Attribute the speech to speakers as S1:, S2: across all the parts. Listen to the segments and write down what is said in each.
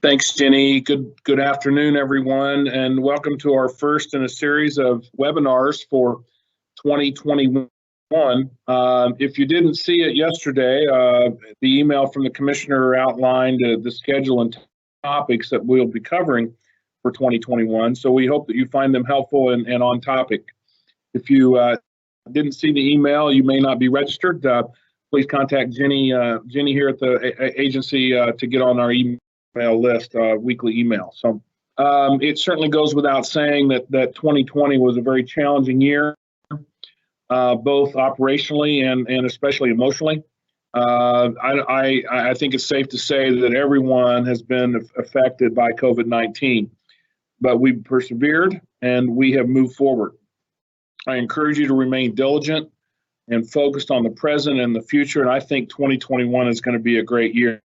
S1: Thanks, Jenny. Good afternoon, everyone, and welcome to our first in a series of webinars for 2021. If you didn't see it yesterday, the email from the commissioner outlined the schedule and topics that we'll be covering for 2021. So we hope that you find them helpful and on topic. If you didn't see the email, you may not be registered. Please contact Jenny here at the agency to get on our email list, weekly email. So it certainly goes without saying that 2020 was a very challenging year, both operationally and especially emotionally. I think it's safe to say that everyone has been affected by COVID-19, but we've persevered and we have moved forward. I encourage you to remain diligent and focused on the present and the future, and I think 2021 is going to be a great year.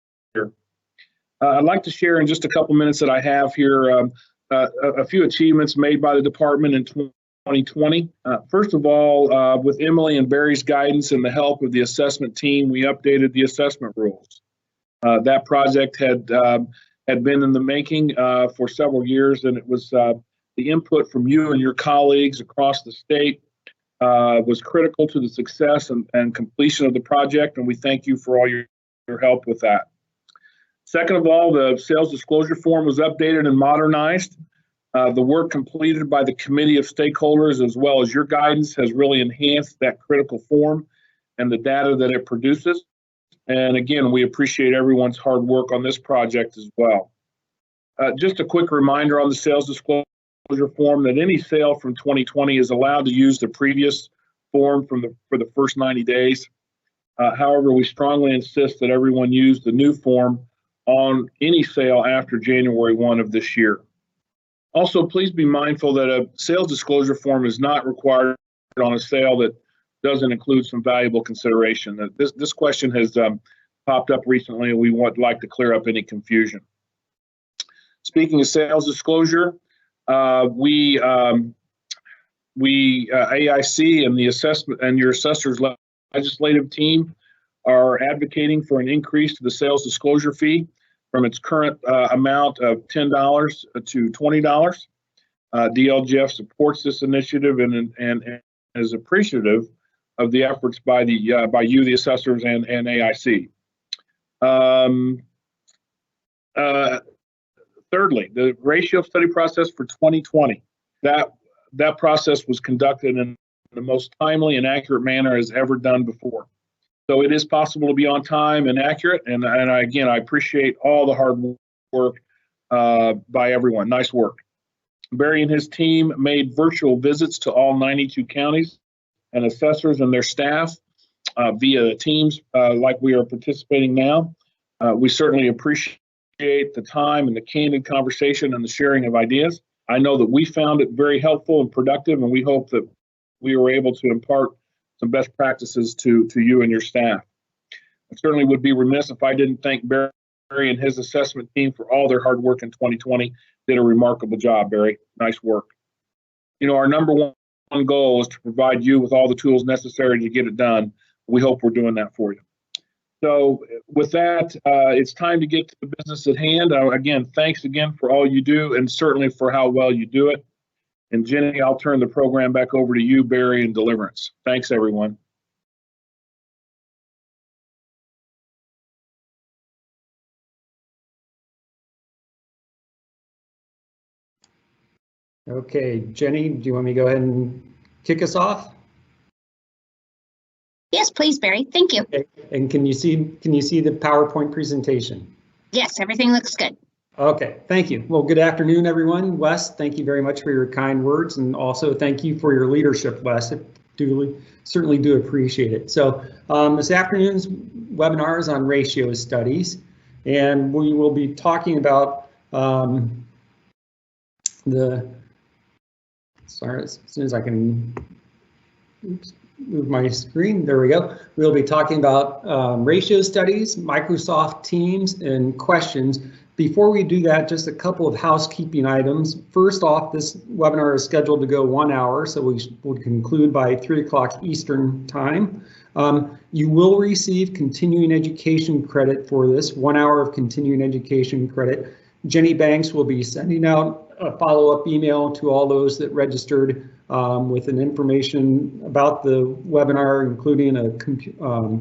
S1: I'd like to share in just a couple minutes that I have here a few achievements made by the department in 2020. First of all, with Emily and Barry's guidance and the help of the assessment team, we updated the assessment rules. That project had been in the making for several years, and it was the input from you and your colleagues across the state was critical to the success and completion of the project, and we thank you for all your help with that. Second of all, the sales disclosure form was updated and modernized. The work completed by the committee of stakeholders as well as your guidance has really enhanced that critical form and the data that it produces. And again, we appreciate everyone's hard work on this project as well. Just a quick reminder on the sales disclosure form that any sale from 2020 is allowed to use the previous form for the first 90 days. However, we strongly insist that everyone use the new form on any sale after January 1 of this year. Also, please be mindful that a sales disclosure form is not required on a sale that doesn't include some valuable consideration. This question has popped up recently, and we would like to clear up any confusion. Speaking of sales disclosure, we AIC and the assessment and your assessor's legislative team are advocating for an increase to the sales disclosure fee from its current amount of $10 to $20. DLGF supports this initiative and is appreciative of the efforts by you, the assessors, and AIC. Thirdly, the ratio study process for 2020. That process was conducted in the most timely and accurate manner as ever done before. So it is possible to be on time and accurate, and again, I appreciate all the hard work by everyone. Nice work. Barry and his team made virtual visits to all 92 counties and assessors and their staff via Teams like we are participating now. We certainly appreciate the time and the candid conversation and the sharing of ideas. I know that we found it very helpful and productive, and we hope that we were able to impart some best practices to you and your staff. I certainly would be remiss if I didn't thank Barry and his assessment team for all their hard work in 2020. Did a remarkable job, Barry. Nice work. You know, our number one goal is to provide you with all the tools necessary to get it done. We hope we're doing that for you. So with that, it's time to get to the business at hand. Again, thanks again for all you do and certainly for how well you do it. And Jenny, I'll turn the program back over to you, Barry, and Deliverance. Thanks, everyone.
S2: Okay, Jenny, do you want me to go ahead and kick us off?
S3: Yes, please, Barry. Thank you.
S2: Okay. And can you see the PowerPoint presentation?
S3: Yes, everything looks good.
S2: Okay, thank you. Well, good afternoon, everyone. Wes, thank you very much for your kind words, and also thank you for your leadership, Wes. I certainly do appreciate it. So this afternoon's webinar is on ratio studies, and we will be talking about sorry, as soon as I can move my screen, there we go. We'll be talking about ratio studies, Microsoft Teams, and questions. Before we do that, just a couple of housekeeping items. First off, this webinar is scheduled to go 1 hour, so we will conclude by 3 o'clock Eastern time. You will receive continuing education credit for this, 1 hour of continuing education credit. Jenny Banks will be sending out a follow-up email to all those that registered with an information about the webinar, including a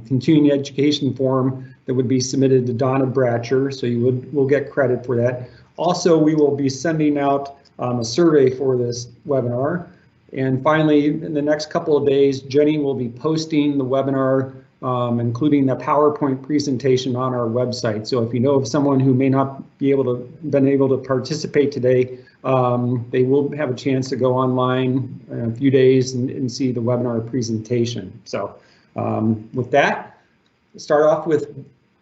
S2: continuing education form that would be submitted to Donna Bratcher, so you will get credit for that. Also, we will be sending out a survey for this webinar. And finally, in the next couple of days, Jenny will be posting the webinar, including the PowerPoint presentation on our website. So if you know of someone who may not be been able to participate today, they will have a chance to go online in a few days and see the webinar presentation. So with that, start off with,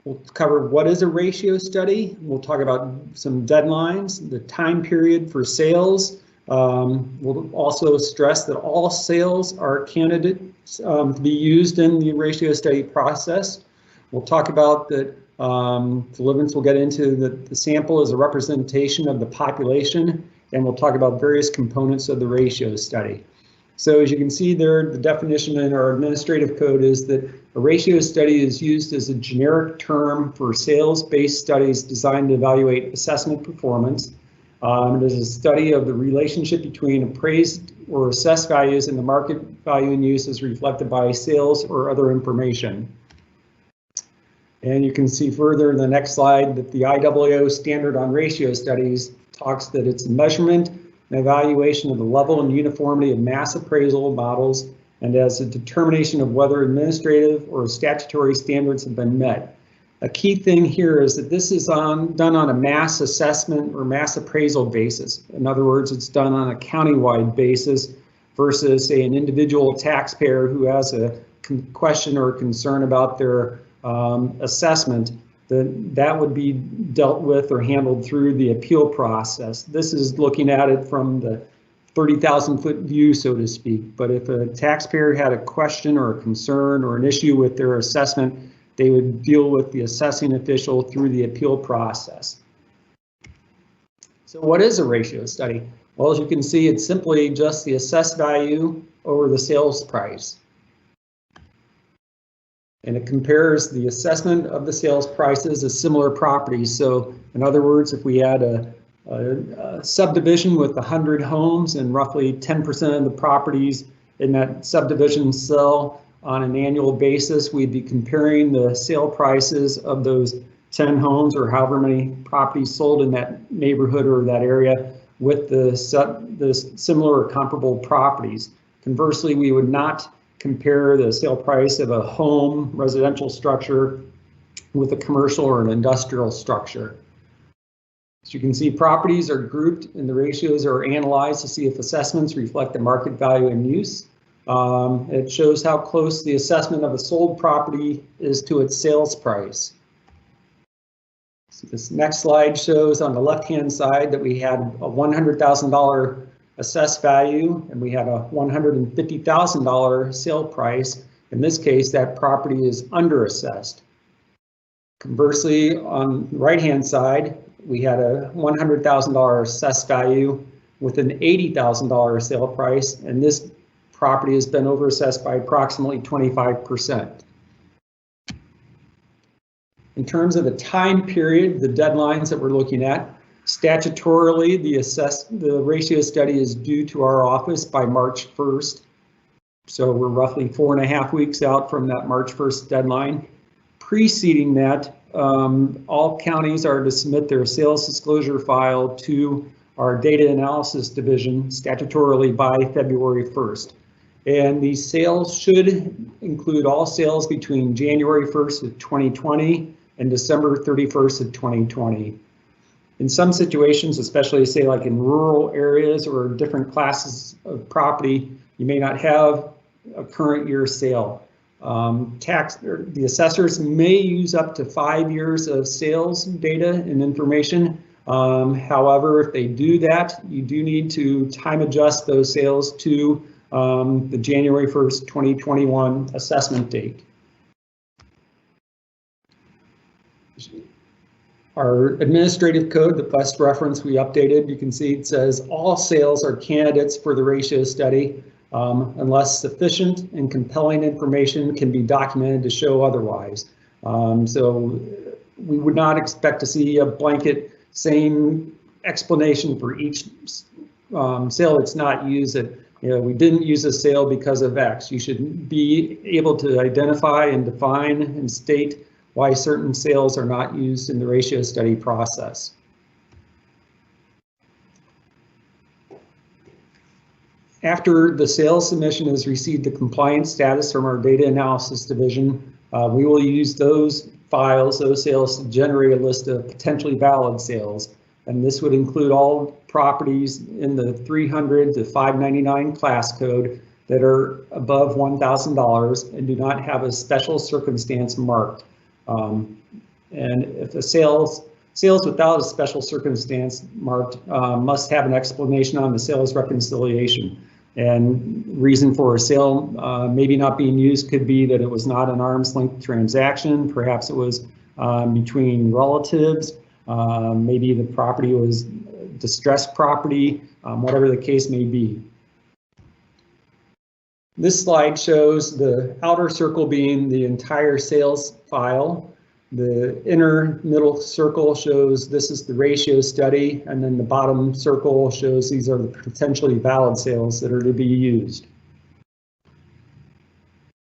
S2: we'll cover what is a ratio study. We'll talk about some deadlines, the time period for sales. We'll also stress that all sales are candidates to be used in the ratio study process. We'll talk about that Deliverance will get into the sample as a representation of the population, and we'll talk about various components of the ratio study. So as you can see there, the definition in our administrative code is that a ratio study is used as a generic term for sales-based studies designed to evaluate assessment performance. It is a study of the relationship between appraised or assessed values and the market value in use as reflected by sales or other information. And you can see further in the next slide that the IAAO standard on ratio studies talks that it's a measurement and evaluation of the level and uniformity of mass appraisal models and as a determination of whether administrative or statutory standards have been met. A key thing here is that this is done on a mass assessment or mass appraisal basis. In other words, it's done on a countywide basis versus, say, an individual taxpayer who has a question or concern about their assessment. That would be dealt with or handled through the appeal process. This is looking at it from the 30,000-foot view, so to speak. But if a taxpayer had a question or a concern or an issue with their assessment, they would deal with the assessing official through the appeal process. So what is a ratio study? Well, as you can see, it's simply just the assessed value over the sales price. And it compares the assessment of the sales prices of similar properties. So in other words, if we had a subdivision with 100 homes and roughly 10% of the properties in that subdivision sell on an annual basis, we'd be comparing the sale prices of those 10 homes or however many properties sold in that neighborhood or that area with the similar or comparable properties. Conversely, we would not compare the sale price of a home residential structure with a commercial or an industrial structure. As you can see, properties are grouped and the ratios are analyzed to see if assessments reflect the market value in use. It shows how close the assessment of a sold property is to its sales price. So this next slide shows on the left-hand side that we had a $100,000 assessed value and we had a $150,000 sale price. In this case, that property is underassessed. Conversely, on the right-hand side, we had a $100,000 assessed value with an $80,000 sale price, and this property has been overassessed by approximately 25%. In terms of the time period, the deadlines that we're looking at, statutorily, the ratio study is due to our office by March 1st. So we're roughly 4.5 weeks out from that March 1st deadline. Preceding that, all counties are to submit their sales disclosure file to our data analysis division statutorily by February 1st. And these sales should include all sales between January 1st of 2020 and December 31st of 2020. In some situations, especially say like in rural areas or different classes of property, you may not have a current year sale. The assessors may use up to 5 years of sales data and information. However, if they do that, you do need to time adjust those sales to the January 1st, 2021 assessment date. Our administrative code, the best reference we updated, you can see it says all sales are candidates for the ratio study unless sufficient and compelling information can be documented to show otherwise. So we would not expect to see a blanket same explanation for each sale that's not used. That, we didn't use a sale because of X. You should be able to identify and define and state why certain sales are not used in the ratio study process. After the sales submission has received the compliance status from our data analysis division, we will use those files, those sales, to generate a list of potentially valid sales. And this would include all properties in the 300 to 599 class code that are above $1,000 and do not have a special circumstance marked. And if the sales without a special circumstance marked must have an explanation on the sales reconciliation. And reason for a sale maybe not being used could be that it was not an arm's length transaction. Perhaps it was between relatives. Maybe the property was distressed property, whatever the case may be. This slide shows the outer circle being the entire sales file. The inner middle circle shows this is the ratio study, and then the bottom circle shows these are the potentially valid sales that are to be used.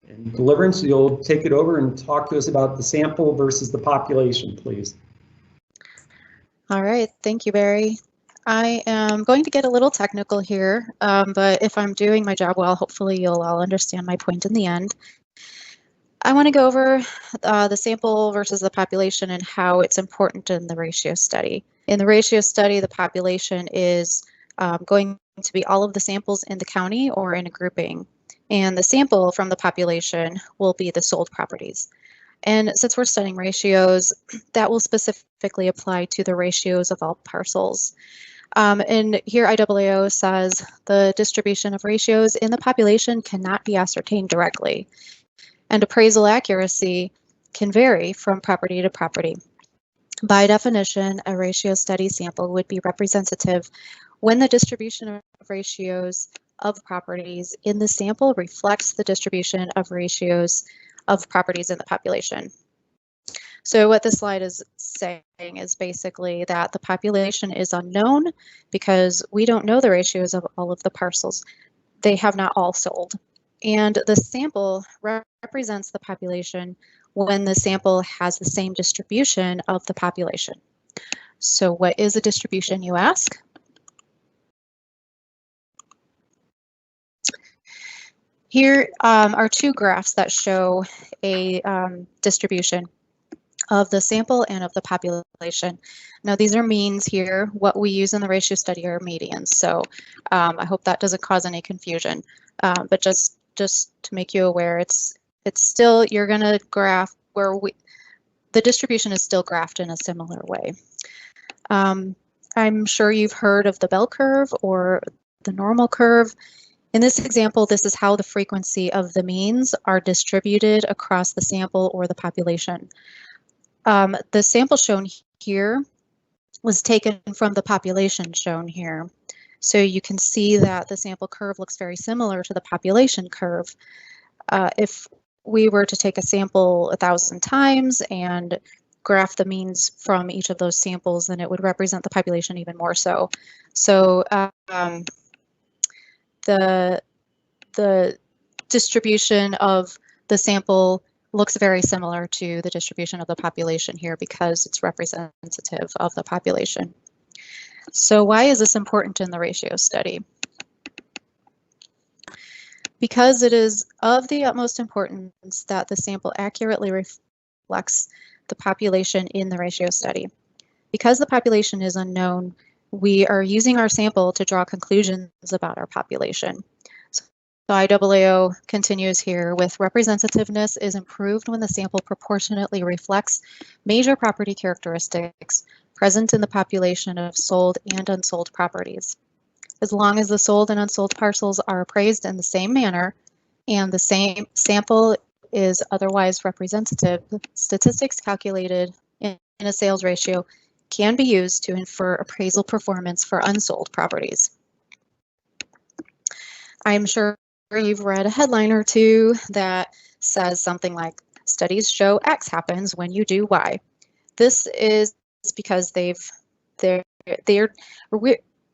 S2: And Deliverance, you'll take it over and talk to us about the sample versus the population, please.
S4: All right, thank you, Barry. I am going to get a little technical here, but if I'm doing my job well, hopefully you'll all understand my point in the end. I want to go over the sample versus the population and how it's important in the ratio study. In the ratio study, the population is going to be all of the samples in the county or in a grouping. And the sample from the population will be the sold properties. And since we're studying ratios, that will specifically apply to the ratios of all parcels. And here IAAO says the distribution of ratios in the population cannot be ascertained directly. And appraisal accuracy can vary from property to property. By definition, a ratio study sample would be representative when the distribution of ratios of properties in the sample reflects the distribution of ratios of properties in the population. So what this slide is saying is basically that the population is unknown because we don't know the ratios of all of the parcels. They have not all sold. And the sample represents the population when the sample has the same distribution of the population. So what is a distribution, you ask? Here are two graphs that show a distribution of the sample and of the population. Now these are means here. What we use in the ratio study are medians. So I hope that doesn't cause any confusion. But just to make you aware, it's still, you're going to graph where the distribution is still graphed in a similar way. I'm sure you've heard of the bell curve or the normal curve. In this example, this is how the frequency of the means are distributed across the sample or the population. The sample shown here was taken from the population shown here. So you can see that the sample curve looks very similar to the population curve. If we were to take a sample 1,000 times and graph the means from each of those samples, then it would represent the population even more so. So the distribution of the sample looks very similar to the distribution of the population here because it's representative of the population. So why is this important in the ratio study? Because it is of the utmost importance that the sample accurately reflects the population in the ratio study. Because the population is unknown, we are using our sample to draw conclusions about our population. So IAAO continues here with representativeness is improved when the sample proportionately reflects major property characteristics present in the population of sold and unsold properties. As long as the sold and unsold parcels are appraised in the same manner and the same sample is otherwise representative, statistics calculated in a sales ratio can be used to infer appraisal performance for unsold properties. I'm sure you've read a headline or two that says something like, studies show X happens when you do Y. This is because they've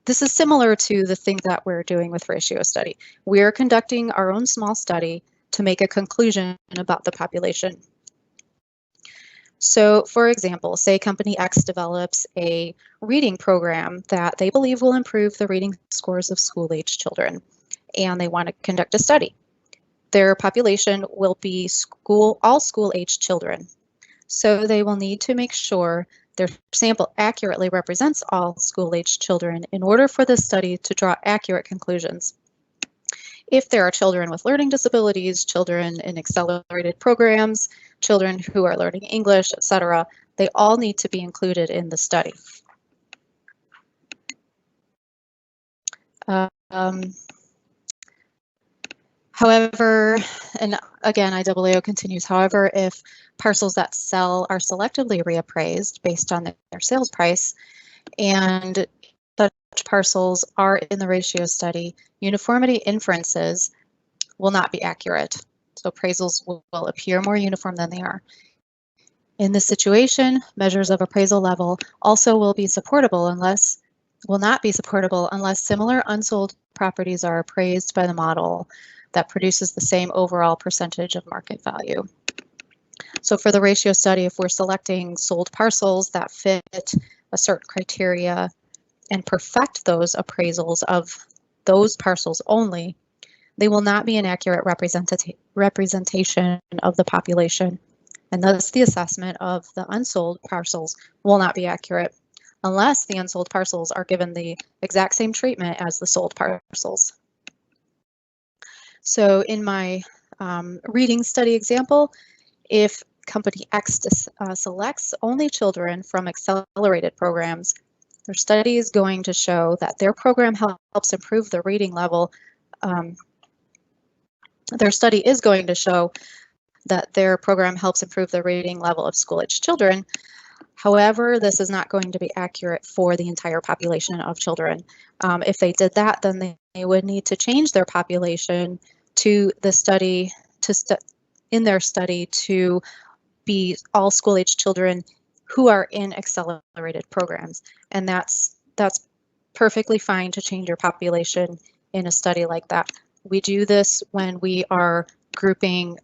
S4: This is similar to the thing that we're doing with ratio study. We're conducting our own small study to make a conclusion about the population. So, for example, say company X develops a reading program that they believe will improve the reading scores of school-age children, and they want to conduct a study. Their population will be all school-age children. So they will need to make sure their sample accurately represents all school-age children in order for the study to draw accurate conclusions. If there are children with learning disabilities, children in accelerated programs, children who are learning English, etc., they all need to be included in the study. However, and again, IAAO continues, however, if parcels that sell are selectively reappraised based on their sales price, and such parcels are in the ratio study, uniformity inferences will not be accurate. So appraisals will appear more uniform than they are. In this situation, measures of appraisal level also will not be supportable unless similar unsold properties are appraised by the model that produces the same overall percentage of market value. So for the ratio study, if we're selecting sold parcels that fit a certain criteria and perfect those appraisals of those parcels only, they will not be an accurate representation of the population, and thus the assessment of the unsold parcels will not be accurate unless the unsold parcels are given the exact same treatment as the sold parcels. So in my reading study example, if company X selects only children from accelerated programs, their study is going to show that their program helps improve the reading level. Their study is going to show that their program helps improve the reading level of school-age children. However, this is not going to be accurate for the entire population of children. If they did that, then they would need to change their population to the study, in their study to be all school-age children who are in accelerated programs. And that's perfectly fine to change your population in a study like that. We do this when we are grouping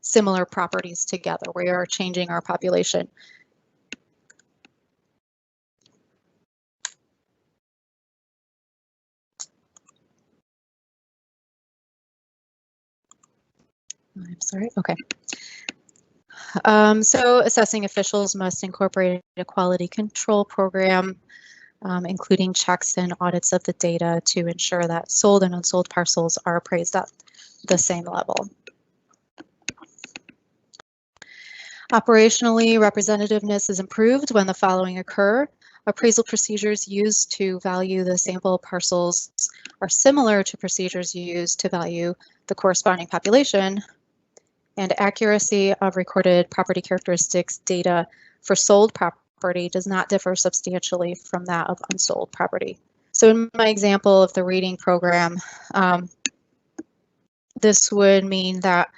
S4: similar properties together. We are changing our population. I'm sorry, okay. So assessing officials must incorporate a quality control program, including checks and audits of the data to ensure that sold and unsold parcels are appraised at the same level. Operationally, representativeness is improved when the following occur. Appraisal procedures used to value the sample parcels are similar to procedures used to value the corresponding population, and accuracy of recorded property characteristics data for sold property does not differ substantially from that of unsold property. So in my example of the reading program, this would mean that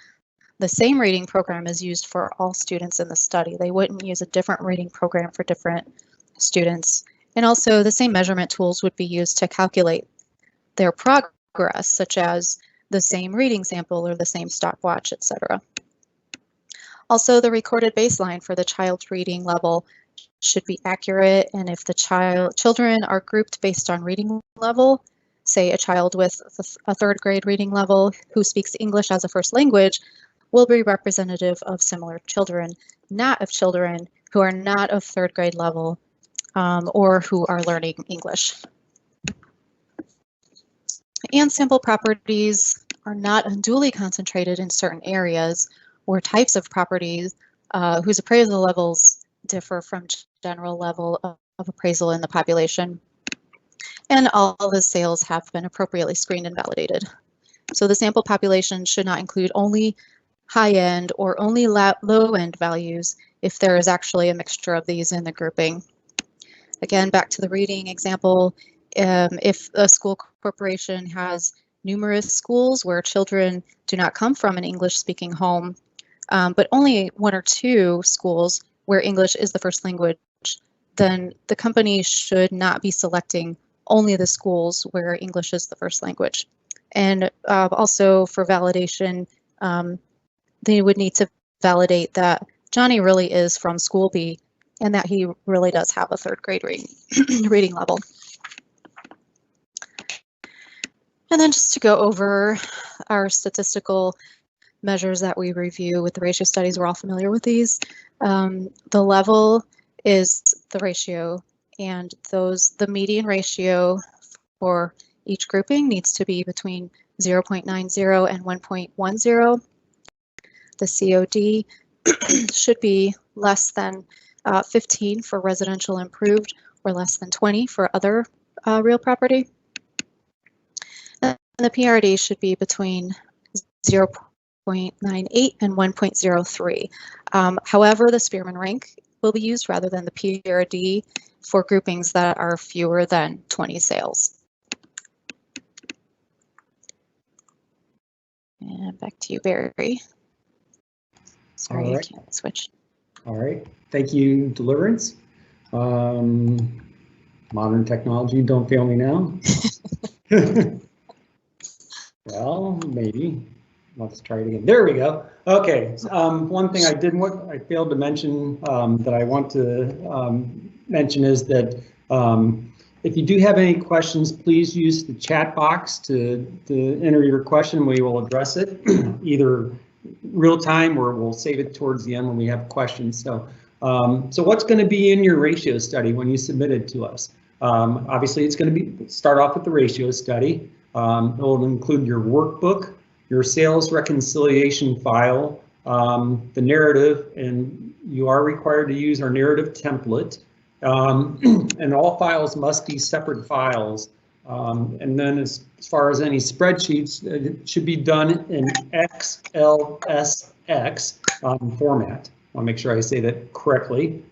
S4: the same reading program is used for all students in the study. They wouldn't use a different reading program for different students. And also the same measurement tools would be used to calculate their progress, such as the same reading sample or the same stopwatch, etc. Also, the recorded baseline for the child's reading level should be accurate, and if the children are grouped based on reading level, say a child with a third grade reading level who speaks English as a first language will be representative of similar children, not of children who are not of third grade level or who are learning English. And sample properties are not unduly concentrated in certain areas or types of properties whose appraisal levels differ from general level of appraisal in the population. And all the sales have been appropriately screened and validated. So the sample population should not include only high-end or only low-end values if there is actually a mixture of these in the grouping. Again, back to the reading example, if a school corporation has numerous schools where children do not come from an English-speaking home, but only one or two schools where English is the first language, then the company should not be selecting only the schools where English is the first language. And also for validation, they would need to validate that Johnny really is from school B and that he really does have a third grade reading level. And then just to go over our statistical measures that we review with the ratio studies, we're all familiar with these. The level is the ratio, and the median ratio for each grouping needs to be between 0.90 and 1.10. The COD should be less than 15 for residential improved or less than 20 for other real property. And the PRD should be between 0.98 and 1.03. However, the Spearman Rank will be used rather than the PRD for groupings that are fewer than 20 sales. And back to you, Barry. Sorry,
S2: All
S4: I
S2: right.
S4: can't switch.
S2: All right, thank you, Deliverance. Modern technology, don't fail me now. Well, maybe. Let's try it again. There we go. Okay, one thing I failed to mention that I want to mention is that if you do have any questions, please use the chat box to enter your question. We will address it either real time or we'll save it towards the end when we have questions. So, so what's going to be in your ratio study when you submit it to us? Obviously, it's going to start off with the ratio study. It will include your workbook, your sales reconciliation file, the narrative, and you are required to use our narrative template. And all files must be separate files. And then as far as any spreadsheets, it should be done in XLSX format. I'll make sure I say that correctly.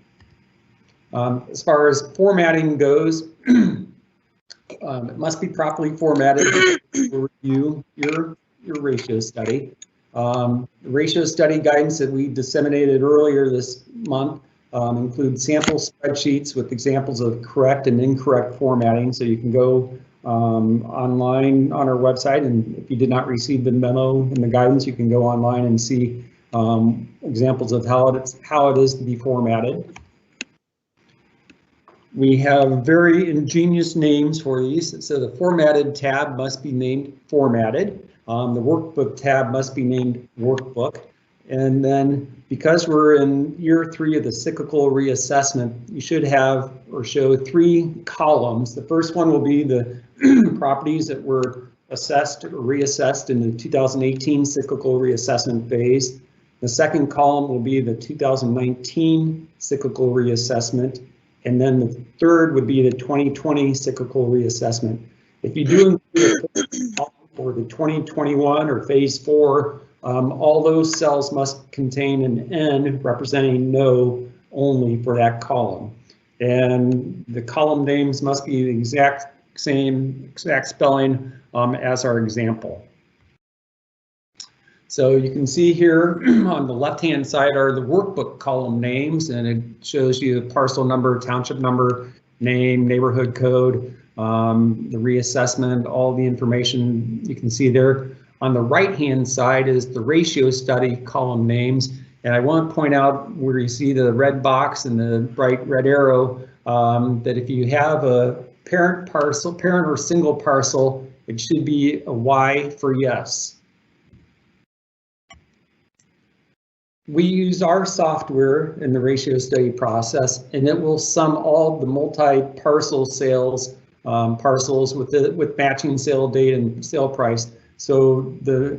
S2: As far as formatting goes, it must be properly formatted to review your ratio study. The ratio study guidance that we disseminated earlier this month include sample spreadsheets with examples of correct and incorrect formatting. So you can go online on our website, and if you did not receive the memo and the guidance, you can go online and see examples of how it is to be formatted. We have very ingenious names for these. So the formatted tab must be named formatted. The workbook tab must be named workbook. And then because we're in year 3 of the cyclical reassessment, you should have or show 3 columns. The first one will be the properties that were assessed or reassessed in the 2018 cyclical reassessment phase. The second column will be the 2019 cyclical reassessment. And then the third would be the 2020 cyclical reassessment. If you do include a column for the 2021 or phase 4, all those cells must contain an N representing no only for that column. And the column names must be the exact spelling as our example. So you can see here on the left-hand side are the workbook column names, and it shows you the parcel number, township number, name, neighborhood code, the reassessment, all the information you can see there. On the right-hand side is the ratio study column names, and I want to point out where you see the red box and the bright red arrow that if you have a parent or single parcel, it should be a Y for yes. We use our software in the ratio study process, and it will sum all the multi-parcel sales parcels with matching sale date and sale price. So the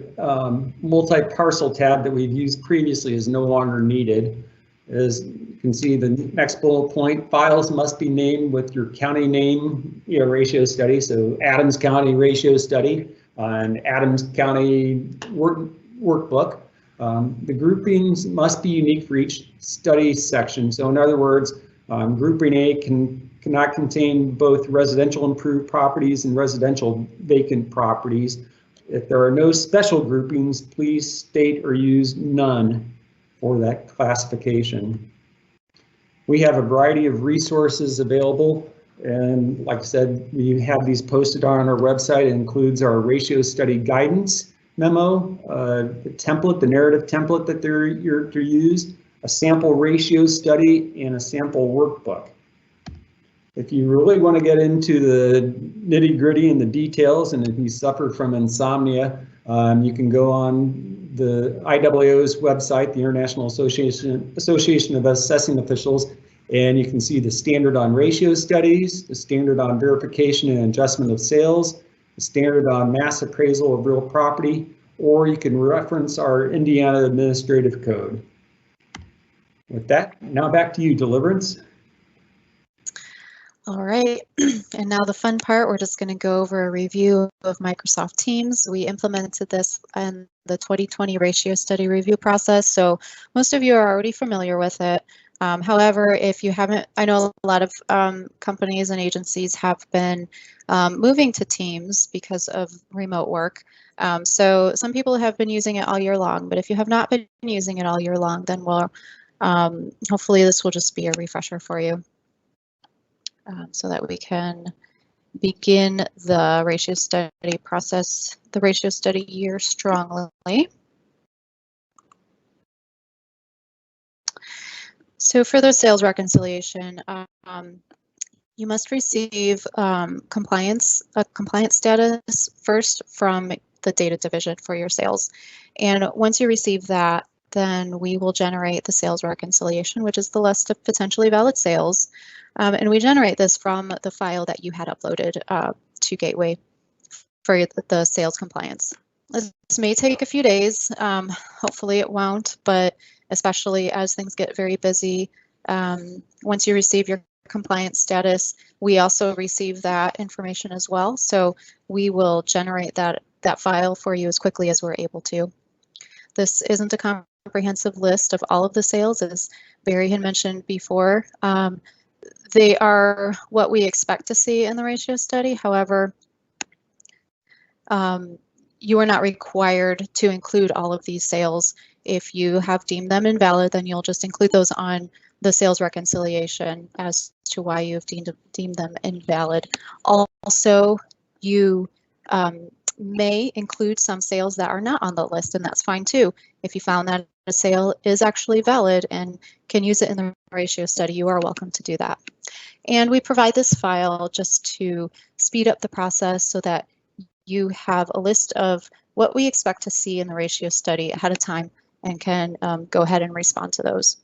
S2: multi-parcel tab that we've used previously is no longer needed. As you can see, the next bullet point, files must be named with your county name, ratio study. So Adams County ratio study and Adams County workbook. The groupings must be unique for each study section. So in other words, grouping A cannot contain both residential improved properties and residential vacant properties. If there are no special groupings, please state or use none for that classification. We have a variety of resources available. And like I said, we have these posted on our website. It includes our ratio study guidance memo, the template, the narrative template that they're used, a sample ratio study, and a sample workbook. If you really want to get into the nitty gritty and the details, and if you suffer from insomnia, you can go on the IAAO's website, the International Association of Assessing Officials, and you can see the standard on ratio studies, the standard on verification and adjustment of sales, the standard on mass appraisal of real property, or you can reference our Indiana Administrative Code. With that, now back to you, Deliverance.
S4: All right, and now the fun part, we're just going to go over a review of Microsoft Teams. We implemented this in the 2020 ratio study review process, so most of you are already familiar with it. However, if you haven't, I know a lot of companies and agencies have been moving to Teams because of remote work. So some people have been using it all year long, but if you have not been using it all year long, then we'll hopefully this will just be a refresher for you. So that we can begin the ratio study process, the ratio study year strongly. So for the sales reconciliation, you must receive a compliance status first from the data division for your sales. And once you receive that, then we will generate the sales reconciliation, which is the list of potentially valid sales. And we generate this from the file that you had uploaded to Gateway for the sales compliance. This may take a few days, hopefully it won't, but especially as things get very busy, once you receive your compliance status, we also receive that information as well. So we will generate that file for you as quickly as we're able to. This isn't a comprehensive list of all of the sales, as Barry had mentioned before. They are what we expect to see in the ratio study. However, you are not required to include all of these sales. If you have deemed them invalid, then you'll just include those on the sales reconciliation as to why you've deemed them invalid. Also, you may include some sales that are not on the list, and that's fine too. If you found that a sale is actually valid and can use it in the ratio study, you are welcome to do that. And we provide this file just to speed up the process so that you have a list of what we expect to see in the ratio study ahead of time and can go ahead and respond to those.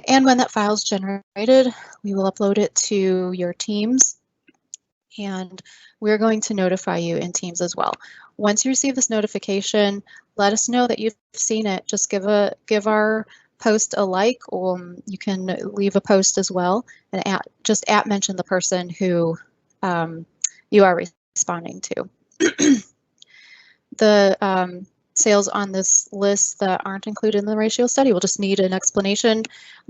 S4: And when that file is generated, we will upload it to your Teams, and we're going to notify you in Teams as well. Once you receive this notification, let us know that you've seen it. Just give our post a like, or you can leave a post as well, and just mention the person who you are responding to. The sales on this list that aren't included in the ratio study will just need an explanation.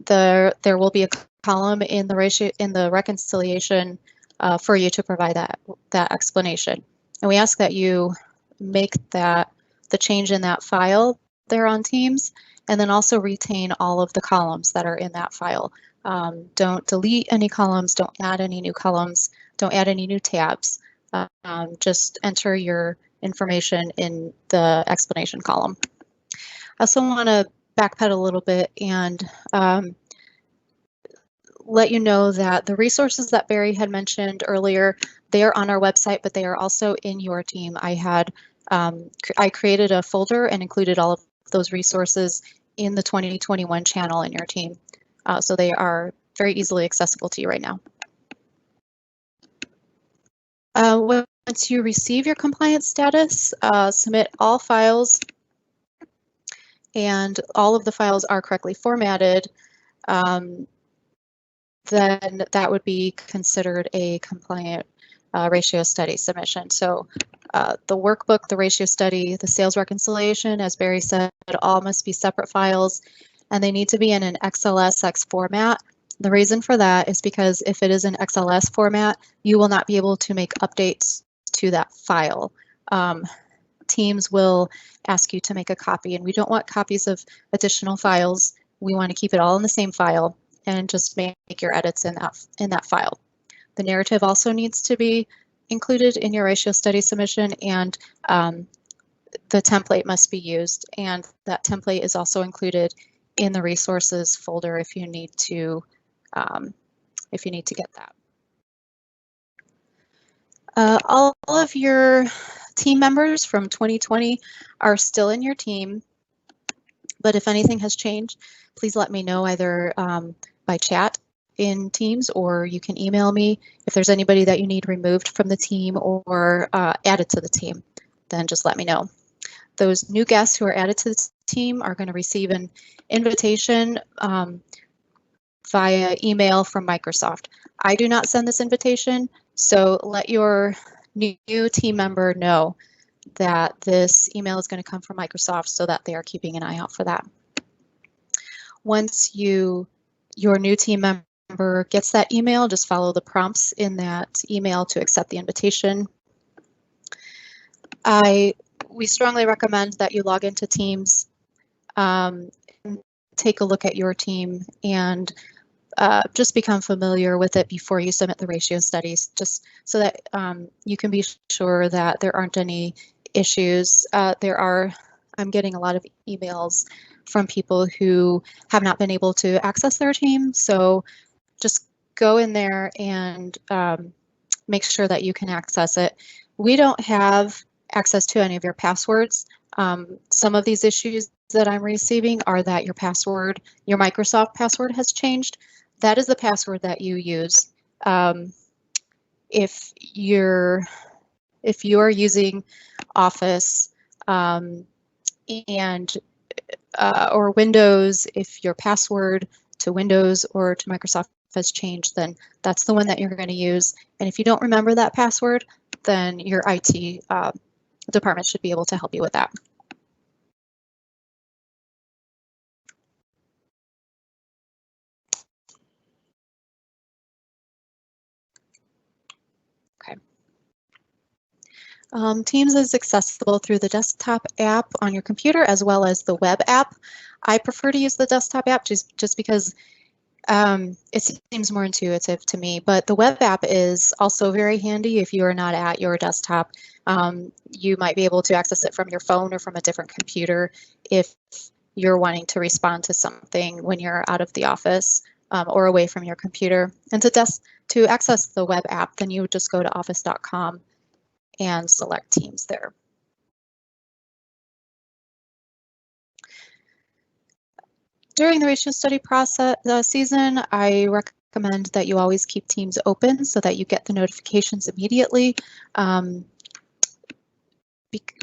S4: There will be a column in the reconciliation for you to provide that explanation. And we ask that you make the change in that file there on Teams, and then also retain all of the columns that are in that file. Don't delete any columns, don't add any new columns, don't add any new tabs. Just enter your information in the explanation column. I also want to backpedal a little bit and let you know that the resources that Barry had mentioned earlier, they are on our website, but they are also in your team. I created a folder and included all of those resources in the 2021 channel in your team. So they are very easily accessible to you right now. Once you receive your compliance status, submit all files, and all of the files are correctly formatted, then that would be considered a compliant ratio study submission. So the workbook, the ratio study, the sales reconciliation, as Barry said, all must be separate files, and they need to be in an XLSX format. The reason for that is because if it is an XLS format, you will not be able to make updates to that file. Teams will ask you to make a copy, and we don't want copies of additional files we want to keep it all in the same file and just make your edits in that file. The narrative also needs to be included in your ratio study submission, and the template must be used, and that template is also included in the resources folder if you need to get that. All of your team members from 2020 are still in your team, but if anything has changed, please let me know either by chat in Teams, or you can email me. If there's anybody that you need removed from the team or added to the team, then just let me know. Those new guests who are added to the team are going to receive an invitation via email from Microsoft. I do not send this invitation, so let your new team member know that this email is going to come from Microsoft so that they are keeping an eye out for that. Once your new team member gets that email, just follow the prompts in that email to accept the invitation. We strongly recommend that you log into Teams, take a look at your team, and just become familiar with it before you submit the ratio studies, just so that you can be sure that there aren't any issues. I'm getting a lot of emails from people who have not been able to access their team, so just go in there and make sure that you can access it. We don't have access to any of your passwords. Some of these issues that I'm receiving are that your password, your Microsoft password has changed. That is the password that you use. If you're using Office or Windows, if your password to Windows or to Microsoft has changed, then that's the one that you're going to use. And if you don't remember that password, then your IT department should be able to help you with that. Okay. Teams is accessible through the desktop app on your computer as well as the web app. I prefer to use the desktop app just because it seems more intuitive to me, but the web app is also very handy if you are not at your desktop. You might be able to access it from your phone or from a different computer if you're wanting to respond to something when you're out of the office or away from your computer. And to access the web app, then you would just go to office.com and select Teams there. During the ratio study process season, I recommend that you always keep Teams open so that you get the notifications immediately.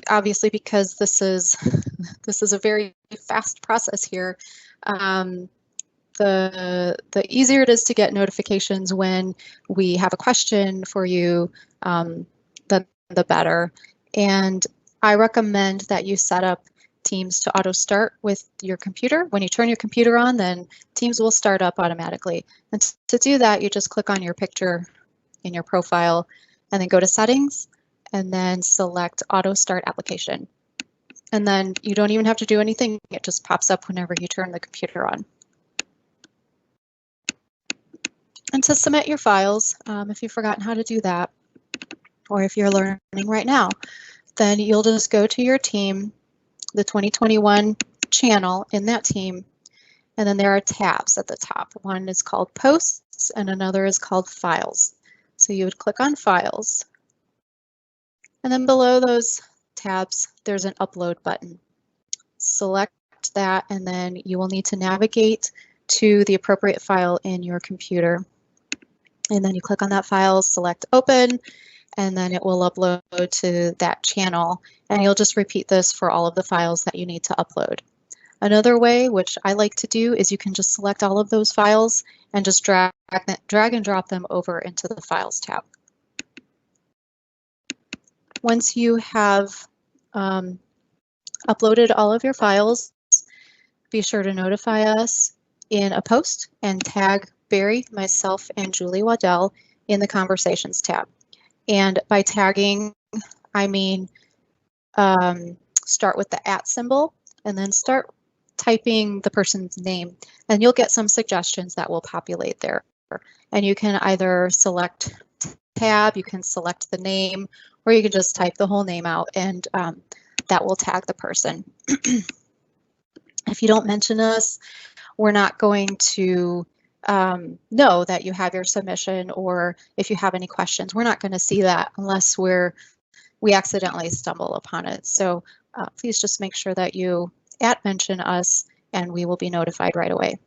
S4: Obviously, because this is a very fast process here. The easier it is to get notifications when we have a question for you, the better. And I recommend that you set up Teams to auto start with your computer. When you turn your computer on, then Teams will start up automatically. And to do that, you just click on your picture in your profile and then go to settings and then select auto start application. And then you don't even have to do anything. It just pops up whenever you turn the computer on. And to submit your files, if you've forgotten how to do that, or if you're learning right now, then you'll just go to your team, the 2021 channel in that team, and then there are tabs at the top. One is called Posts and another is called Files. So you would click on Files, and then below those tabs, there's an Upload button. Select that, and then you will need to navigate to the appropriate file in your computer. And then you click on that file, select Open, and then it will upload to that channel. And you'll just repeat this for all of the files that you need to upload. Another way, which I like to do, is you can just select all of those files and just drag and drop them over into the Files tab. Once you have uploaded all of your files, be sure to notify us in a post and tag Barry, myself, and Julie Waddell in the Conversations tab. And by tagging, I mean start with the @ symbol and then start typing the person's name, and you'll get some suggestions that will populate there. And you can either select tab, you can select the name, or you can just type the whole name out, and that will tag the person. If you don't mention us, we're not going to know that you have your submission, or if you have any questions, we're not going to see that unless we accidentally stumble upon it. So please just make sure that you @mention us, and we will be notified right away.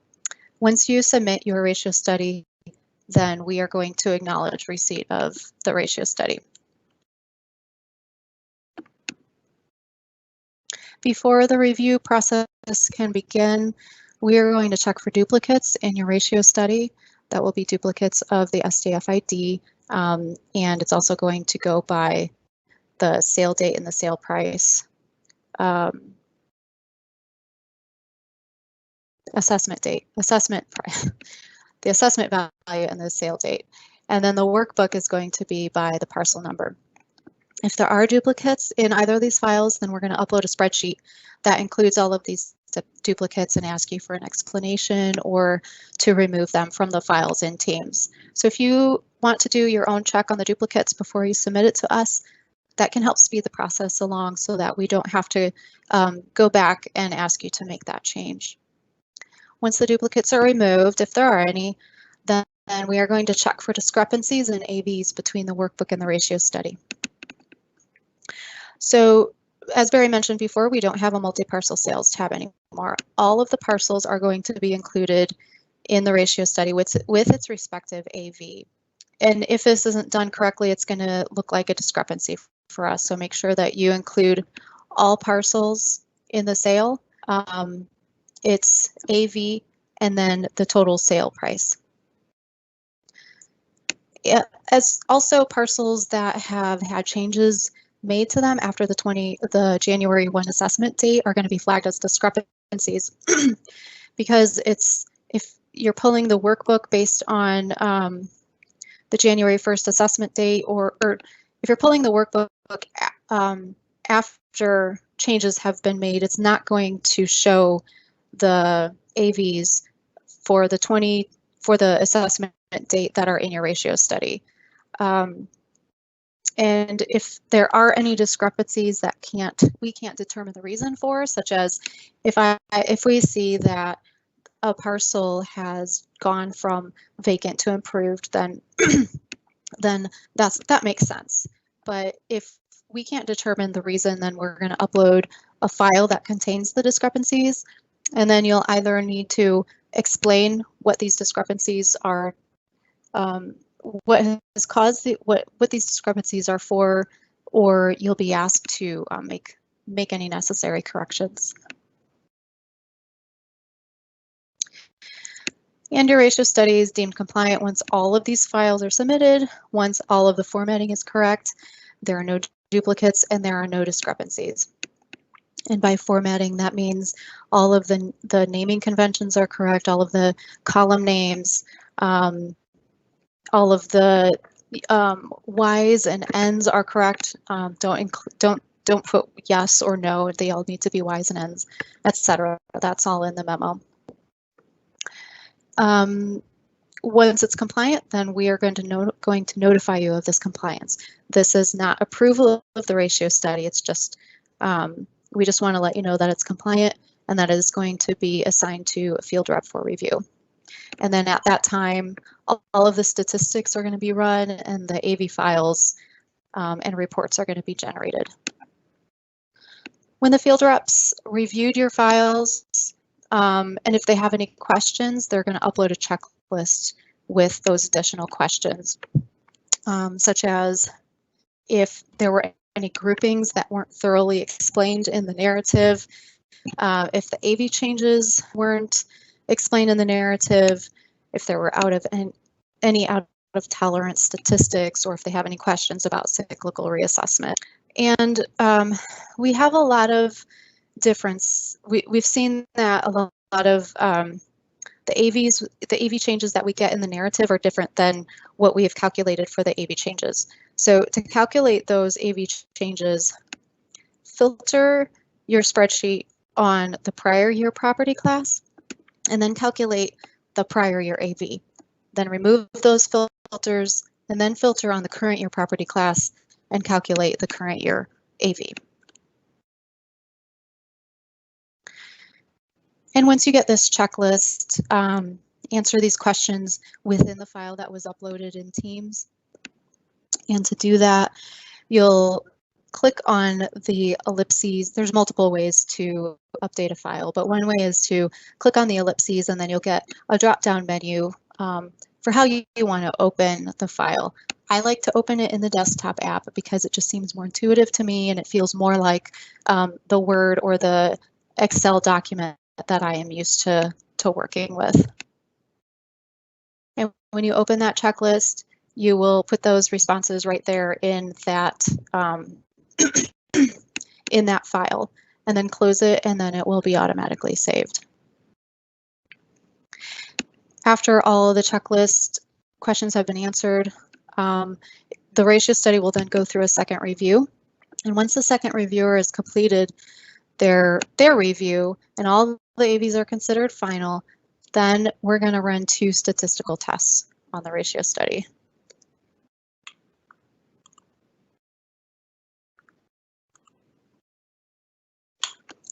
S4: Once you submit your ratio study, then we are going to acknowledge receipt of the ratio study. Before the review process can begin, we are going to check for duplicates in your ratio study. That will be duplicates of the SDF ID, and it's also going to go by the sale date and the sale price. Assessment date, assessment price, the assessment value and the sale date. And then the workbook is going to be by the parcel number. If there are duplicates in either of these files, then we're going to upload a spreadsheet that includes all of these duplicates and ask you for an explanation or to remove them from the files in Teams. So if you want to do your own check on the duplicates before you submit it to us, that can help speed the process along so that we don't have to go back and ask you to make that change. Once the duplicates are removed, if there are any, then we are going to check for discrepancies and AVs between the workbook and the ratio study. So as Barry mentioned before, we don't have a multi-parcel sales tab anymore. All of the parcels are going to be included in the ratio study with its respective AV. And if this isn't done correctly, it's going to look like a discrepancy for us. So make sure that you include all parcels in the sale, its AV, and then the total sale price. As also parcels that have had changes made to them after the January 1 assessment date are going to be flagged as discrepancies because if you're pulling the workbook based on the January 1st assessment date, or if you're pulling the workbook after changes have been made, it's not going to show the AVs for the assessment date that are in your ratio study. And if there are any discrepancies that we can't determine the reason for, such as if we see that a parcel has gone from vacant to improved, then then that makes sense. But if we can't determine the reason, then we're going to upload a file that contains the discrepancies, and then you'll either need to explain what these discrepancies are, what has caused what these discrepancies are for, or you'll be asked to make any necessary corrections. And your ratio study is deemed compliant once all of these files are submitted, once all of the formatting is correct, there are no duplicates, and there are no discrepancies. And by formatting, that means all of the naming conventions are correct, all of the column names, all of the Y's and N's are correct. Don't put yes or no. They all need to be Y's and N's, etc. That's all in the memo. Once it's compliant, then we are going to notify you of this compliance. This is not approval of the ratio study. It's just we just want to let you know that it's compliant and that it is going to be assigned to a field rep for review. And then at that time, all of the statistics are going to be run, and the AV files and reports are going to be generated. When the field reps reviewed your files, and if they have any questions, they're going to upload a checklist with those additional questions, such as if there were any groupings that weren't thoroughly explained in the narrative, if the AV changes weren't explained in the narrative, if there were any out of tolerance statistics, or if they have any questions about cyclical reassessment. And we have a lot of difference. We've seen that a lot of the AV changes that we get in the narrative are different than what we have calculated for the AV changes. So to calculate those AV changes, filter your spreadsheet on the prior year property class and then calculate the prior year AV. Then remove those filters and then filter on the current year property class and calculate the current year AV. And once you get this checklist, answer these questions within the file that was uploaded in Teams. And to do that, you'll click on the ellipses. There's multiple ways to update a file, but one way is to click on the ellipses and then you'll get a drop-down menu for how you want to open the file. I like to open it in the desktop app because it just seems more intuitive to me and it feels more like the Word or the Excel document that I am used to working with. And when you open that checklist, you will put those responses right there in that in that file, and then close it, and then it will be automatically saved. After all of the checklist questions have been answered, the ratio study will then go through a second review. And once the second reviewer has completed their review and all the AVs are considered final, then we're going to run 2 statistical tests on the ratio study.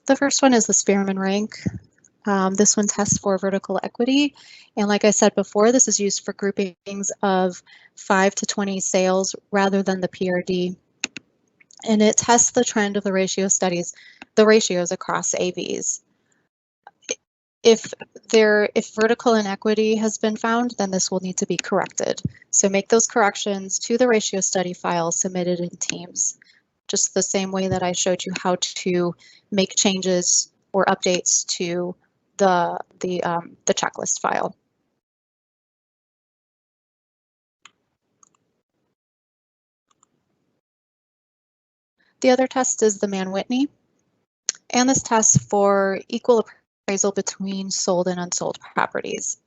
S4: The first one is the Spearman Rank. This one tests for vertical equity. And like I said before, this is used for groupings of 5 to 20 sales rather than the PRD. And it tests the trend of the ratio studies, the ratios across AVs. If vertical inequity has been found, then this will need to be corrected. So make those corrections to the ratio study file submitted in Teams, just the same way that I showed you how to make changes or updates to the checklist file. The other test is the Mann Whitney, and this tests for equal appraisal between sold and unsold properties.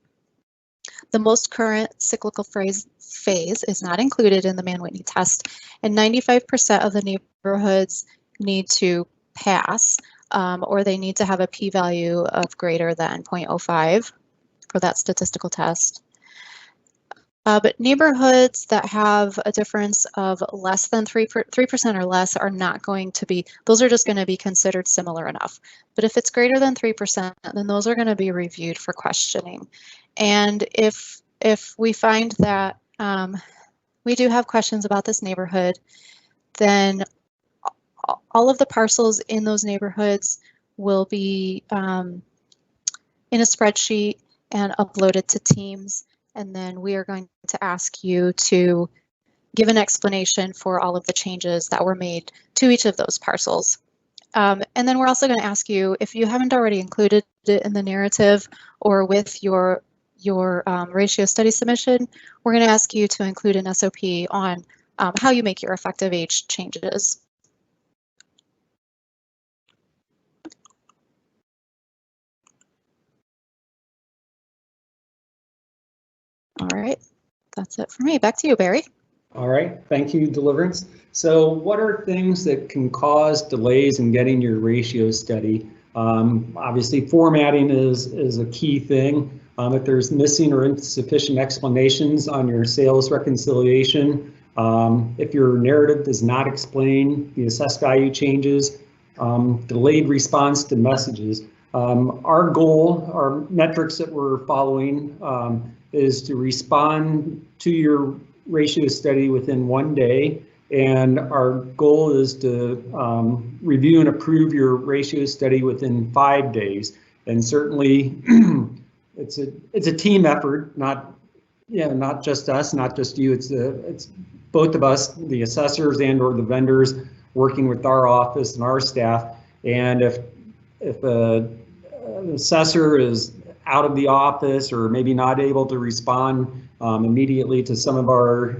S4: The most current cyclical phase is not included in the Mann Whitney test, and 95% of the neighborhoods need to pass, or they need to have a p-value of greater than 0.05 for that statistical test. But neighborhoods that have a difference of less than 3% or less are not going to be, those are just going to be considered similar enough. But if it's greater than 3%, then those are going to be reviewed for questioning. And if we find that we do have questions about this neighborhood, then all of the parcels in those neighborhoods will be in a spreadsheet and uploaded to Teams. And then we are going to ask you to give an explanation for all of the changes that were made to each of those parcels. And then we're also going to ask you, if you haven't already included it in the narrative or with your ratio study submission, we're going to ask you to include an SOP on how you make your effective age changes. All right, that's it for me. Back to you, Barry.
S2: All right, thank you, Deliverance. So what are things that can cause delays in getting your ratio study? Obviously, formatting is a key thing. If there's missing or insufficient explanations on your sales reconciliation, if your narrative does not explain the assessed value changes, delayed response to messages. Our goal, our metrics that we're following is to respond to your ratio study within 1 day, and our goal is to review and approve your ratio study within 5 days. And certainly, it's a team effort, not just us, not just you. It's both of us, the assessors and/or the vendors, working with our office and our staff. And if an assessor is out of the office or maybe not able to respond immediately to some of our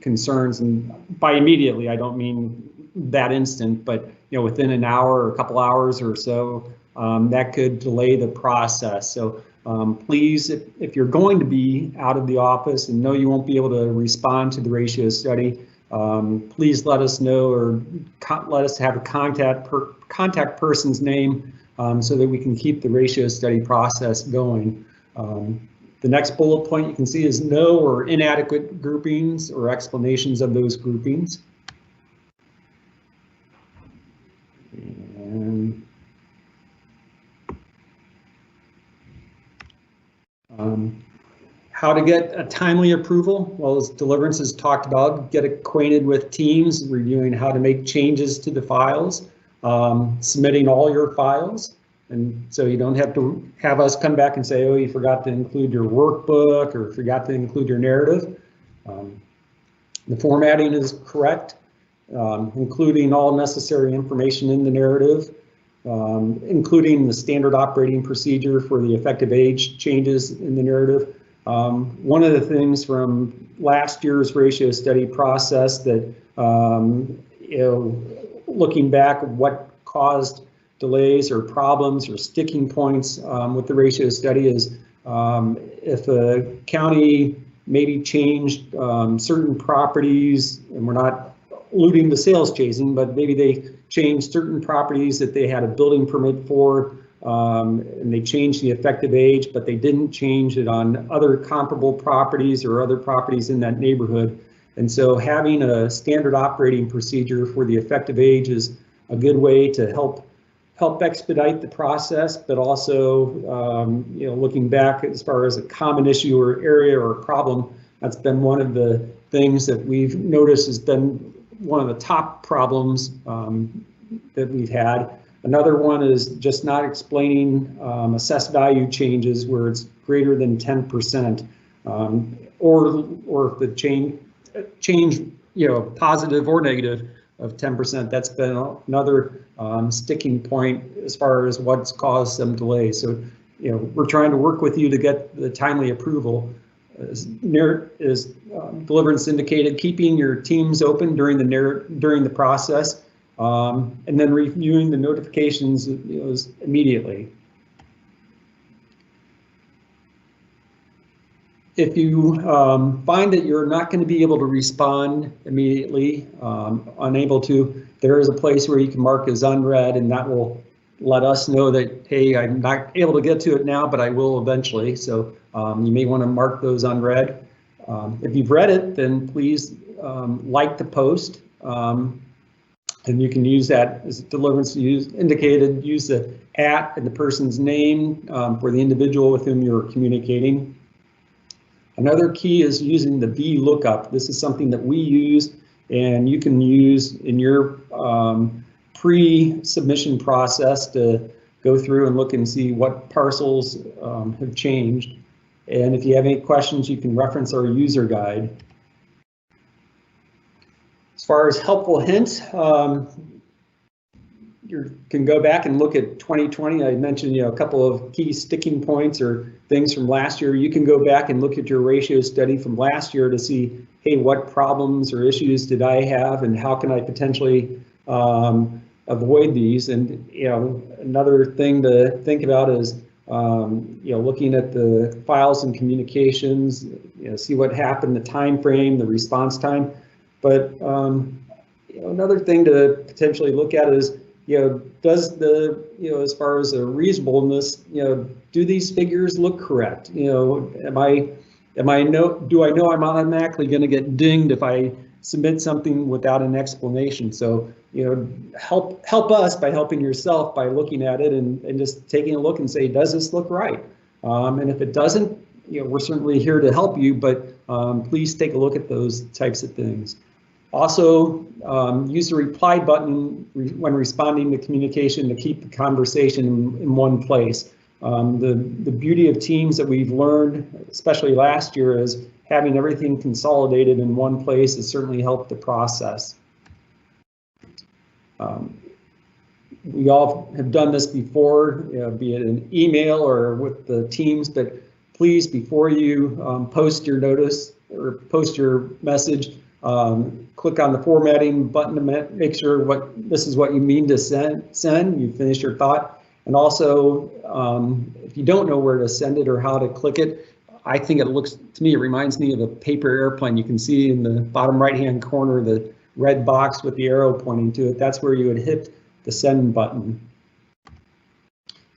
S2: concerns, and by immediately I don't mean that instant, but within an hour or a couple hours or so, that could delay the process. So please, if you're going to be out of the office and know you won't be able to respond to the ratio study, please let us know, or let us have a contact person's name so that we can keep the ratio study process going. The next bullet point you can see is no or inadequate groupings or explanations of those groupings. And how to get a timely approval? Well, as Deliverance has talked about, get acquainted with teams, reviewing how to make changes to the files, submitting all your files. And so you don't have to have us come back and say, oh, you forgot to include your workbook or forgot to include your narrative. The formatting is correct, including all necessary information in the narrative, including the standard operating procedure for the effective age changes in the narrative. One of the things from last year's ratio study process that, looking back, what caused delays or problems or sticking points with the ratio study is if a county maybe changed certain properties, and we're not alluding to sales chasing, but maybe they changed certain properties that they had a building permit for, and they changed the effective age, but they didn't change it on other comparable properties or other properties in that neighborhood. And so having a standard operating procedure for the effective age is a good way to help expedite the process, but also, looking back as far as a common issue or area or problem, that's been one of the things that we've noticed has been one of the top problems that we've had. Another one is just not explaining assessed value changes where it's greater than 10%, or if the change, positive or negative of 10%. That's been another sticking point as far as what's caused some delay. So, we're trying to work with you to get the timely approval. As Deliverance indicated, keeping your teams open during the process, and then reviewing the notifications immediately. If you find that you're not going to be able to respond immediately, unable to, there is a place where you can mark as unread, and that will let us know that, hey, I'm not able to get to it now, but I will eventually. So you may want to mark those unread. If you've read it, then please like the post, and you can use that as Deliverance indicated, use the @ and the person's name for the individual with whom you're communicating. Another key is using the Vlookup. This is something that we use and you can use in your pre-submission process to go through and look and see what parcels have changed. And if you have any questions, you can reference our user guide. As far as helpful hints, you can go back and look at 2020. I mentioned a couple of key sticking points or things from last year. You can go back and look at your ratio study from last year to see, hey, what problems or issues did I have and how can I potentially avoid these? And another thing to think about is looking at the files and communications, see what happened, the time frame, the response time. But another thing to potentially look at is, does the, as far as a reasonableness, do these figures look correct? Do I know I'm automatically going to get dinged if I submit something without an explanation? So, help us by helping yourself by looking at it and just taking a look and say, does this look right? And if it doesn't, we're certainly here to help you, but please take a look at those types of things. Also, use the reply button when responding to communication to keep the conversation in one place. The beauty of Teams that we've learned, especially last year, is having everything consolidated in one place has certainly helped the process. We all have done this before, be it an email or with the Teams, but please, before you post your notice or post your message, click on the formatting button to make sure this is what you mean to send. You finish your thought. And also, if you don't know where to send it or how to click it, I think it reminds me of a paper airplane. You can see in the bottom right-hand corner, the red box with the arrow pointing to it. That's where you would hit the send button.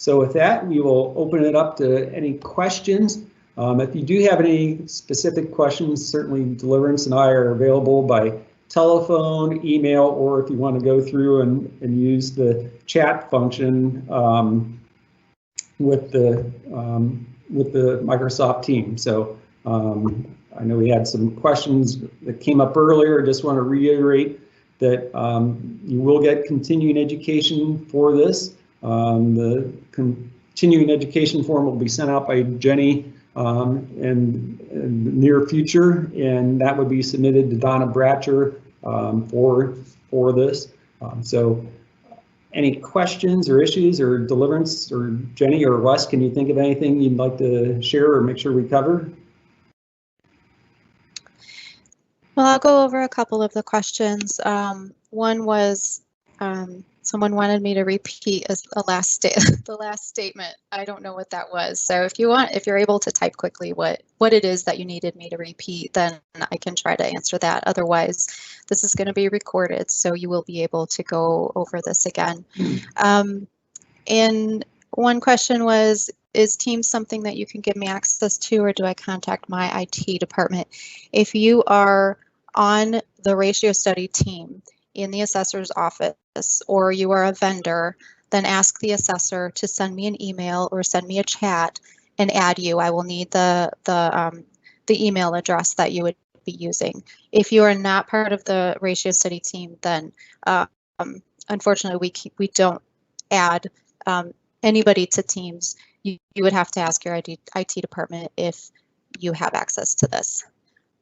S2: So with that, we will open it up to any questions. If you do have any specific questions, certainly Deliverance and I are available by telephone, email, or if you want to go through and use the chat function with the Microsoft team. So I know we had some questions that came up earlier. Just want to reiterate that you will get continuing education for this. The continuing education form will be sent out by Jenny in the near future, and that would be submitted to Donna Bratcher for this. So any questions or issues or Deliverance or Jenny or Wes, can you think of anything you'd like to share or make sure we cover?
S4: Well, I'll go over a couple of the questions. One was someone wanted me to repeat the last statement. I don't know what that was. So if you're able to type quickly what it is that you needed me to repeat, then I can try to answer that. Otherwise, this is going to be recorded, so you will be able to go over this again. And one question was, is Teams something that you can give me access to, or do I contact my IT department? If you are on the ratio study team in the assessor's office, or you are a vendor, then ask the assessor to send me an email or send me a chat and add you. I will need the email address that you would be using. If you are not part of the ratio study team, then unfortunately we don't add anybody to Teams. You would have to ask your IT department if you have access to this.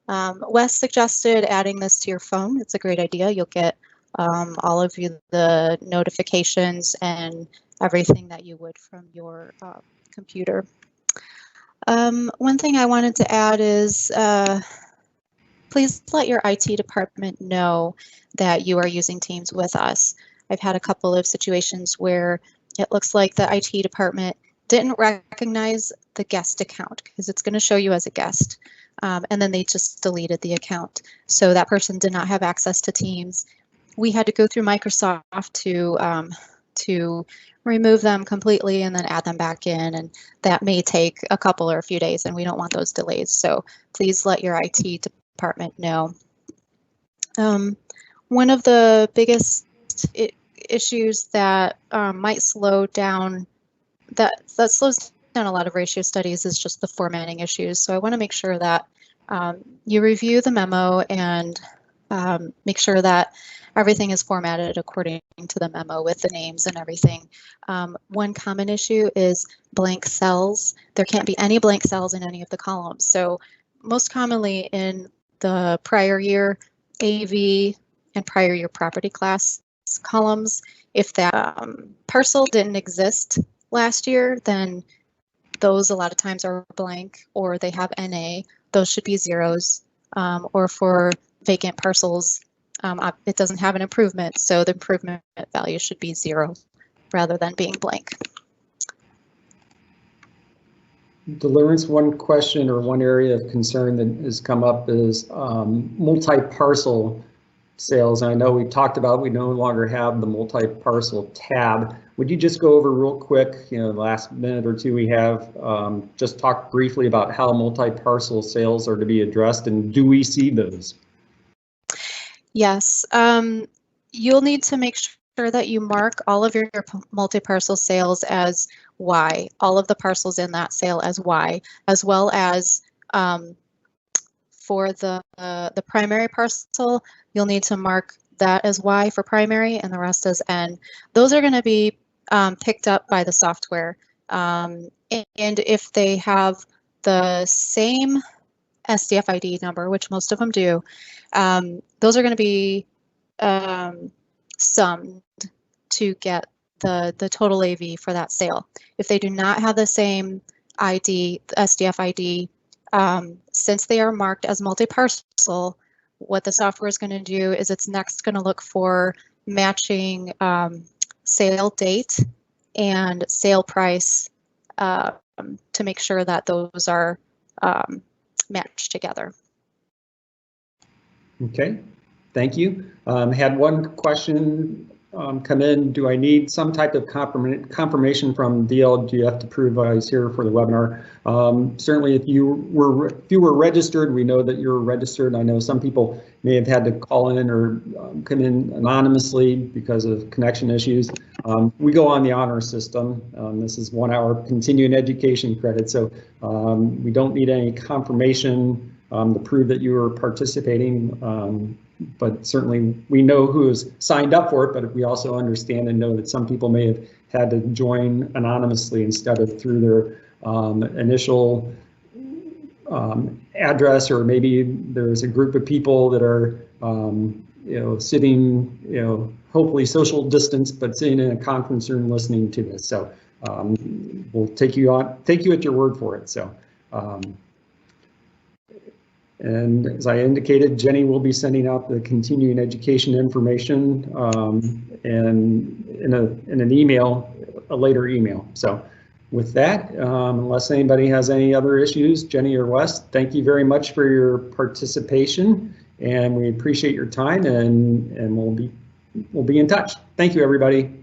S4: Wes suggested adding this to your phone. It's a great idea. You'll get all of the notifications and everything that you would from your computer. One thing I wanted to add is please let your IT department know that you are using Teams with us. I've had a couple of situations where it looks like the IT department didn't recognize the guest account because it's going to show you as a guest. And then they just deleted the account. So that person did not have access to Teams. We had to go through Microsoft to remove them completely and then add them back in. And that may take a couple or a few days, and we don't want those delays. So please let your IT department know. One of the biggest issues that might slow down, that slows down a lot of ratio studies, is just the formatting issues. So I want to make sure that you review the memo and make sure that everything is formatted according to the memo with the names and everything. One common issue is blank cells. There can't be any blank cells in any of the columns. So most commonly in the prior year AV and prior year property class columns, if that parcel didn't exist last year, then those a lot of times are blank, or they have NA. Those should be zeros. Or for vacant parcels, it doesn't have an improvement, so the improvement value should be 0 rather than being blank.
S2: Deliverance, one question or one area of concern that has come up is multi-parcel sales. I know we talked about we no longer have the multi-parcel tab. Would you just go over real quick, the last minute or two we have, just talk briefly about how multi-parcel sales are to be addressed, and do we see those?
S4: Yes, you'll need to make sure that you mark all of your multi-parcel sales as Y, all of the parcels in that sale as Y, as well as for the primary parcel, you'll need to mark that as Y for primary and the rest as N. Those are going to be picked up by the software. And if they have the same SDF ID number, which most of them do, those are going to be summed to get the total AV for that sale. If they do not have the same ID, the SDF ID, since they are marked as multi-parcel, what the software is going to do is it's next going to look for matching sale date and sale price to make sure that those are matched together.
S2: Okay, thank you. Had one question come in, do I need some type of confirmation from DLGF to prove I was here for the webinar? Certainly, if you were registered, we know that you're registered. I know some people may have had to call in or come in anonymously because of connection issues. We go on the honor system. This is 1 hour continuing education credit, so we don't need any confirmation to prove that you are participating. But certainly we know who has signed up for it, but we also understand and know that some people may have had to join anonymously instead of through their initial address, or maybe there's a group of people that are sitting, hopefully social distance, but sitting in a conference room listening to this. So we'll take you at your word for it. So. And as I indicated, Jenny will be sending out the continuing education information and in an email, a later email. So with that, unless anybody has any other issues, Jenny or Wes, thank you very much for your participation, and we appreciate your time, and we'll be in touch. Thank you, everybody.